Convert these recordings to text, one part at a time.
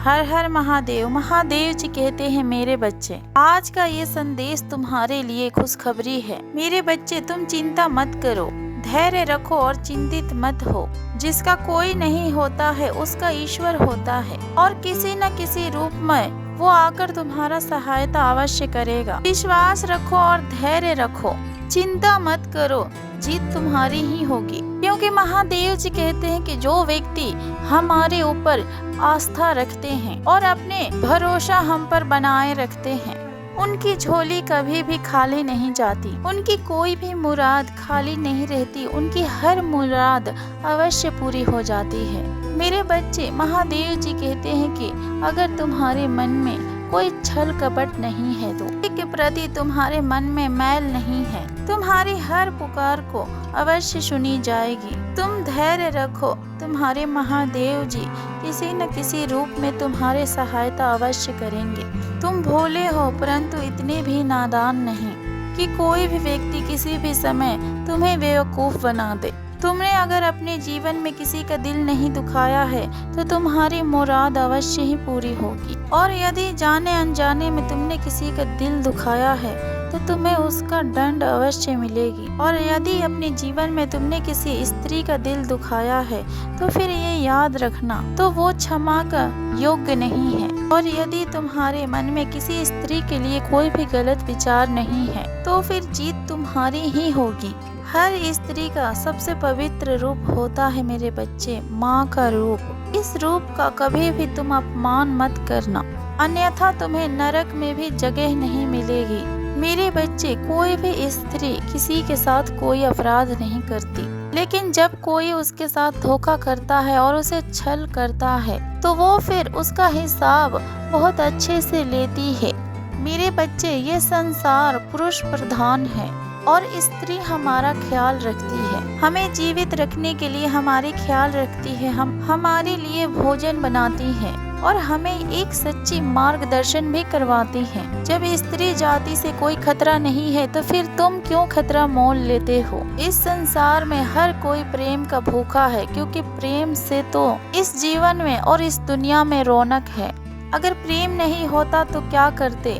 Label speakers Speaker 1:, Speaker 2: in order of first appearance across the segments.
Speaker 1: हर हर महादेव। महादेव जी कहते हैं, मेरे बच्चे, आज का ये संदेश तुम्हारे लिए खुशखबरी है। मेरे बच्चे, तुम चिंता मत करो, धैर्य रखो और चिंतित मत हो। जिसका कोई नहीं होता है उसका ईश्वर होता है, और किसी न किसी रूप में वो आकर तुम्हारा सहायता अवश्य करेगा। विश्वास रखो और धैर्य रखो, चिंता मत करो, जीत तुम्हारी ही होगी। क्योंकि महादेव जी कहते हैं कि जो व्यक्ति हमारे ऊपर आस्था रखते हैं और अपने भरोसा हम पर बनाए रखते हैं, उनकी झोली कभी भी खाली नहीं जाती, उनकी कोई भी मुराद खाली नहीं रहती, उनकी हर मुराद अवश्य पूरी हो जाती है। मेरे बच्चे, महादेव जी कहते हैं कि अगर तुम्हारे मन में कोई छल कपट नहीं है तो के प्रति तुम्हारे मन में मैल नहीं है, तुम्हारी हर पुकार को अवश्य सुनी जाएगी। तुम धैर्य रखो, तुम्हारे महादेव जी किसी न किसी रूप में तुम्हारे सहायता अवश्य करेंगे। तुम भोले हो परंतु इतने भी नादान नहीं कि कोई भी व्यक्ति किसी भी समय तुम्हें बेवकूफ बना दे। तुमने अगर अपने जीवन में किसी का दिल नहीं दुखाया है तो तुम्हारी मुराद अवश्य ही पूरी होगी, और यदि जाने अनजाने में तुमने किसी का दिल दुखाया है तो तुम्हें उसका दंड अवश्य मिलेगी। और यदि अपने जीवन में तुमने किसी स्त्री का दिल दुखाया है तो फिर ये याद रखना, तो वो क्षमा का योग्य नहीं है। और यदि तुम्हारे मन में किसी स्त्री के लिए कोई भी गलत विचार नहीं है तो फिर जीत तुम्हारी ही होगी। हर स्त्री का सबसे पवित्र रूप होता है मेरे बच्चे, माँ का रूप। इस रूप का कभी भी तुम अपमान मत करना, अन्यथा तुम्हें नरक में भी जगह नहीं मिलेगी। मेरे बच्चे, कोई भी स्त्री किसी के साथ कोई अपराध नहीं करती, लेकिन जब कोई उसके साथ धोखा करता है और उसे छल करता है तो वो फिर उसका हिसाब बहुत अच्छे से लेती है। मेरे बच्चे, ये संसार पुरुष प्रधान है और स्त्री हमारा ख्याल रखती है, हमें जीवित रखने के लिए हमारी ख्याल रखती है, हमारे लिए भोजन बनाती है और हमें एक सच्ची मार्गदर्शन भी करवाती है। जब स्त्री जाति से कोई खतरा नहीं है तो फिर तुम क्यों खतरा मोल लेते हो? इस संसार में हर कोई प्रेम का भूखा है, क्योंकि प्रेम से तो इस जीवन में और इस दुनिया में रौनक है। अगर प्रेम नहीं होता तो क्या करते?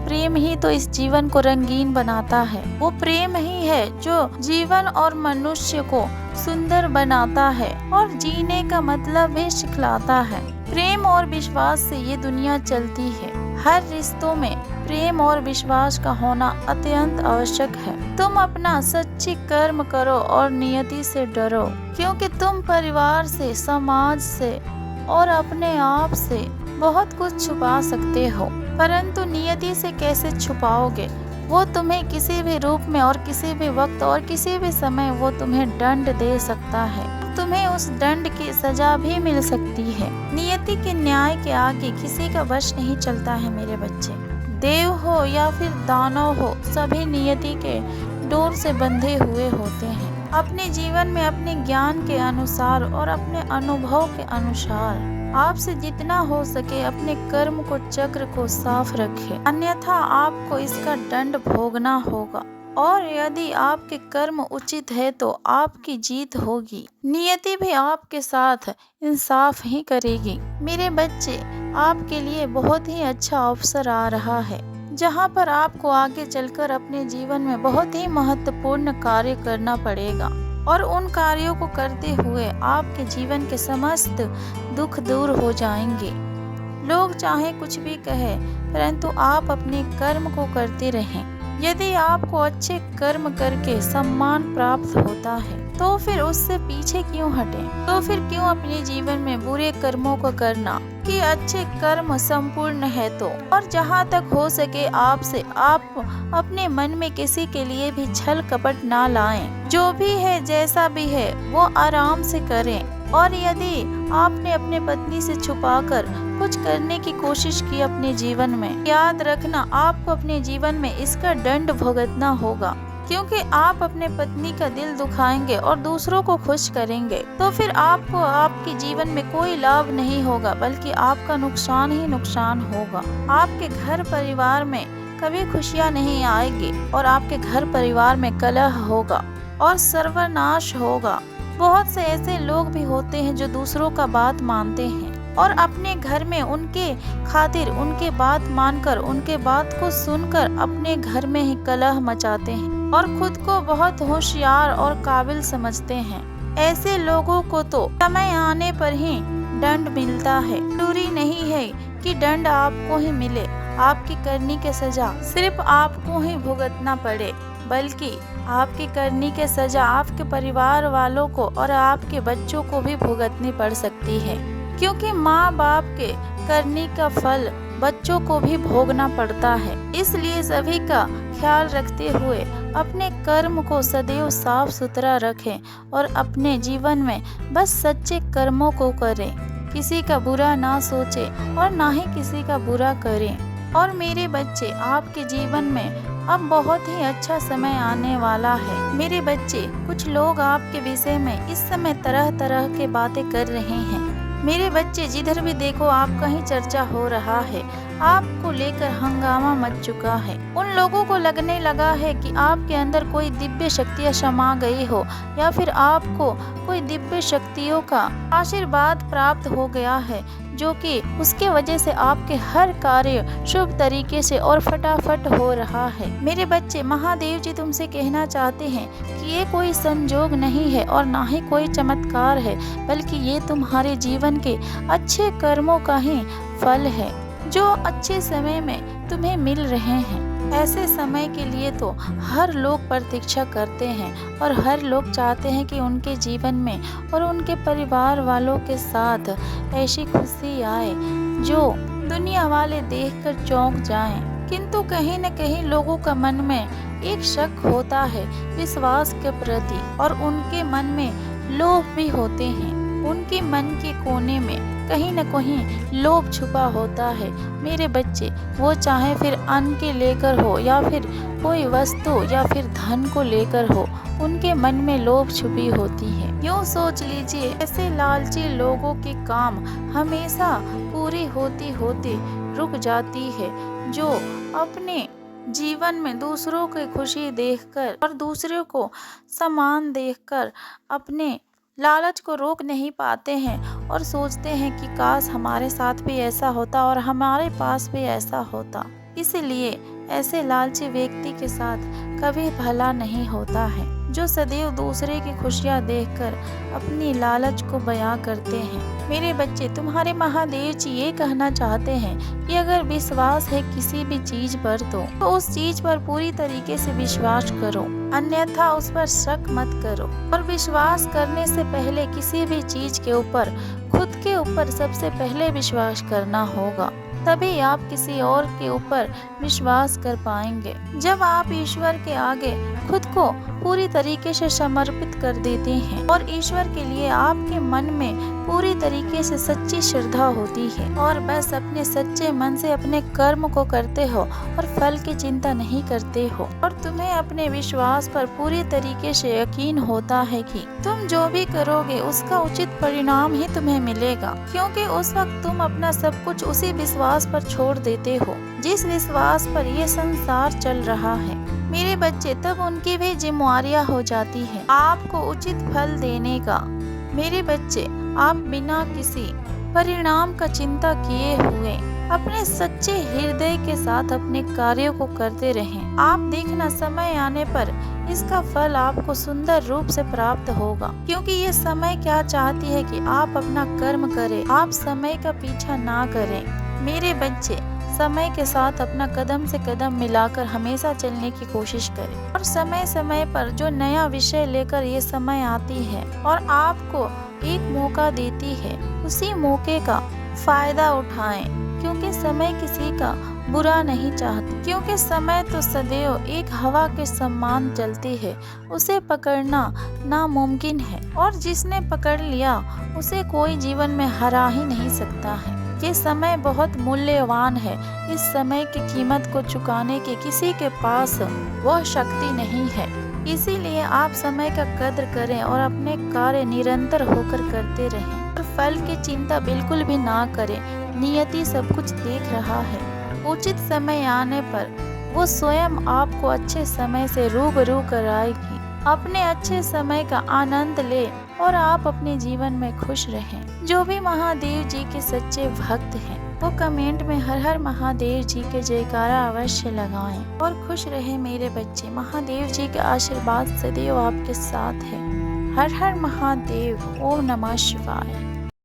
Speaker 1: प्रेम ही तो इस जीवन को रंगीन बनाता है। वो प्रेम ही है जो जीवन और मनुष्य को सुंदर बनाता है और जीने का मतलब भी सिखलाता है। प्रेम और विश्वास से ये दुनिया चलती है। हर रिश्तों में प्रेम और विश्वास का होना अत्यंत आवश्यक है। तुम अपना सच्ची कर्म करो और नियति से डरो, क्योंकि तुम परिवार से, समाज से और अपने आप से बहुत कुछ छुपा सकते हो, परंतु नियति से कैसे छुपाओगे? वो तुम्हें किसी भी रूप में और किसी भी वक्त और किसी भी समय वो तुम्हें दंड दे सकता है। तुम्हें उस दंड की सजा भी मिल सकती है। नियति के न्याय के आगे किसी का वश नहीं चलता है मेरे बच्चे। देव हो या फिर दानव हो, सभी नियति के डोर से बंधे हुए होते हैं। अपने जीवन में अपने ज्ञान के अनुसार और अपने अनुभव के अनुसार आपसे जितना हो सके अपने कर्म को, चक्र को साफ रखें, अन्यथा आपको इसका दंड भोगना होगा। और यदि आपके कर्म उचित है तो आपकी जीत होगी। नियति भी आपके साथ इंसाफ ही करेगी। मेरे बच्चे, आपके लिए बहुत ही अच्छा अवसर आ रहा है, जहां पर आपको आगे चलकर अपने जीवन में बहुत ही महत्वपूर्ण कार्य करना पड़ेगा, और उन कार्यों को करते हुए आपके जीवन के समस्त दुख दूर हो जाएंगे। लोग चाहे कुछ भी कहे, परंतु आप अपने कर्म को करते रहें। यदि आपको अच्छे कर्म करके सम्मान प्राप्त होता है तो फिर उससे पीछे क्यों हटें? तो फिर क्यों अपने जीवन में बुरे कर्मों को करना कि अच्छे कर्म संपूर्ण है तो। और जहाँ तक हो सके आपसे, आप अपने मन में किसी के लिए भी छल कपट ना लाएं। जो भी है, जैसा भी है, वो आराम से करें। और यदि आपने अपने पत्नी से छुपाकर कुछ करने की कोशिश की अपने जीवन में, याद रखना आपको अपने जीवन में इसका दंड भुगतना होगा, क्योंकि आप अपने पत्नी का दिल दुखाएंगे और दूसरों को खुश करेंगे तो फिर आपको आपके जीवन में कोई लाभ नहीं होगा, बल्कि आपका नुकसान ही नुकसान होगा। आपके घर परिवार में कभी खुशियाँ नहीं आएगी और आपके घर परिवार में कलह होगा और सर्वनाश होगा। बहुत से ऐसे लोग भी होते हैं जो दूसरों का बात मानते हैं, और अपने घर में उनके खातिर उनके बात मानकर उनके बात को सुनकर अपने घर में ही कलह मचाते हैं और खुद को बहुत होशियार और काबिल समझते हैं। ऐसे लोगों को तो समय आने पर ही दंड मिलता है। जरूरी नहीं है कि दंड आपको ही मिले, आपकी करनी की सजा सिर्फ आपको ही भुगतना पड़े, बल्कि आपकी करनी की सजा आपके परिवार वालों को और आपके बच्चों को भी भुगतनी पड़ सकती है, क्योंकि माँ बाप के करने का फल बच्चों को भी भोगना पड़ता है। इसलिए सभी का ख्याल रखते हुए अपने कर्म को सदैव साफ सुथरा रखें और अपने जीवन में बस सच्चे कर्मों को करें, किसी का बुरा ना सोचे और ना ही किसी का बुरा करें। और मेरे बच्चे, आपके जीवन में अब बहुत ही अच्छा समय आने वाला है। मेरे बच्चे, कुछ लोग आपके विषय में इस समय तरह तरह के बातें कर रहे हैं। मेरे बच्चे, जिधर भी देखो आपका ही चर्चा हो रहा है, आपको लेकर हंगामा मच चुका है। उन लोगों को लगने लगा है कि आपके अंदर कोई दिव्य शक्तियाँ समा गई हो या फिर आपको कोई दिव्य शक्तियों का आशीर्वाद प्राप्त हो गया है, जो कि उसके वजह से आपके हर कार्य शुभ तरीके से और फटाफट हो रहा है। मेरे बच्चे, महादेव जी तुमसे कहना चाहते हैं कि ये कोई संजोग नहीं है और ना ही कोई चमत्कार है, बल्कि ये तुम्हारे जीवन के अच्छे कर्मों का ही फल है, जो अच्छे समय में तुम्हें मिल रहे हैं। ऐसे समय के लिए तो हर लोग प्रतीक्षा करते हैं और हर लोग चाहते हैं कि उनके जीवन में और उनके परिवार वालों के साथ ऐसी खुशी आए जो दुनिया वाले देखकर चौंक जाएं। किंतु कहीं न कहीं लोगों का मन में एक शक होता है विश्वास के प्रति, और उनके मन में लोभ भी होते हैं। उनके मन के कोने में कहीं न कहीं लोभ छुपा होता है। मेरे बच्चे, वो चाहे फिर अन्न के लेकर हो या फिर कोई वस्तु या फिर धन को लेकर हो, उनके मन में लोभ छुपी होती है। यूँ सोच लीजिए, ऐसे लालची लोगों के काम हमेशा पूरी होती होती रुक जाती है, जो अपने जीवन में दूसरों की खुशी देखकर और दूसरों को सम्मान देखकर अपने लालच को रोक नहीं पाते हैं और सोचते हैं कि काश हमारे साथ भी ऐसा होता और हमारे पास भी ऐसा होता। इसलिए ऐसे लालची व्यक्ति के साथ कभी भला नहीं होता है, जो सदैव दूसरे की खुशियाँ देखकर अपनी लालच को बयां करते हैं। मेरे बच्चे, तुम्हारे महादेव जी ये कहना चाहते हैं कि अगर विश्वास है किसी भी चीज पर तो उस चीज पर पूरी तरीके से विश्वास करो, अन्यथा उस पर शक मत करो। और विश्वास करने से पहले किसी भी चीज के ऊपर खुद के ऊपर सबसे पहले विश्वास करना होगा, तभी आप किसी और के ऊपर विश्वास कर पाएंगे। जब आप ईश्वर के आगे खुद को पूरी तरीके से समर्पित कर देते हैं और ईश्वर के लिए आपके मन में पूरी तरीके से सच्ची श्रद्धा होती है और बस अपने सच्चे मन से अपने कर्म को करते हो और फल की चिंता नहीं करते हो, और तुम्हें अपने विश्वास पर पूरी तरीके से यकीन होता है कि तुम जो भी करोगे उसका उचित परिणाम ही तुम्हें मिलेगा, क्योंकि उस वक्त तुम अपना सब कुछ उसी विश्वास पर छोड़ देते हो जिस विश्वास पर ये संसार चल रहा है। मेरे बच्चे, तब उनकी भी जिम्मेवारियां हो जाती है आपको उचित फल देने का। मेरे बच्चे, आप बिना किसी परिणाम का चिंता किए हुए अपने सच्चे हृदय के साथ अपने कार्यों को करते रहें। आप देखना, समय आने पर इसका फल आपको सुंदर रूप से प्राप्त होगा, क्योंकि ये समय क्या चाहती है कि आप अपना कर्म करें, आप समय का पीछा ना करें। मेरे बच्चे, समय के साथ अपना कदम से कदम मिलाकर हमेशा चलने की कोशिश करें और समय समय पर जो नया विषय लेकर ये समय आती है और आपको एक मौका देती है, उसी मौके का फायदा उठाएं, क्योंकि समय किसी का बुरा नहीं चाहती, क्योंकि समय तो सदैव एक हवा के समान चलती है, उसे पकड़ना नामुमकिन है और जिसने पकड़ लिया उसे कोई जीवन में हरा ही नहीं सकता है। ये समय बहुत मूल्यवान है, इस समय की कीमत को चुकाने की किसी के पास वह शक्ति नहीं है। इसीलिए आप समय का कद्र करें और अपने कार्य निरंतर होकर करते रहें और फल की चिंता बिल्कुल भी ना करें। नियति सब कुछ देख रहा है। उचित समय आने पर वो स्वयं आपको अच्छे समय से रूबरू कराएगी। अपने अच्छे समय का आनंद ले और आप अपने जीवन में खुश रहें। जो भी महादेव जी के सच्चे भक्त हैं वो कमेंट में हर हर महादेव जी के जयकारा अवश्य लगाएं और खुश रहे मेरे बच्चे। महादेव जी के आशीर्वाद सदैव आपके साथ है। हर हर महादेव। ओम नमः शिवाय।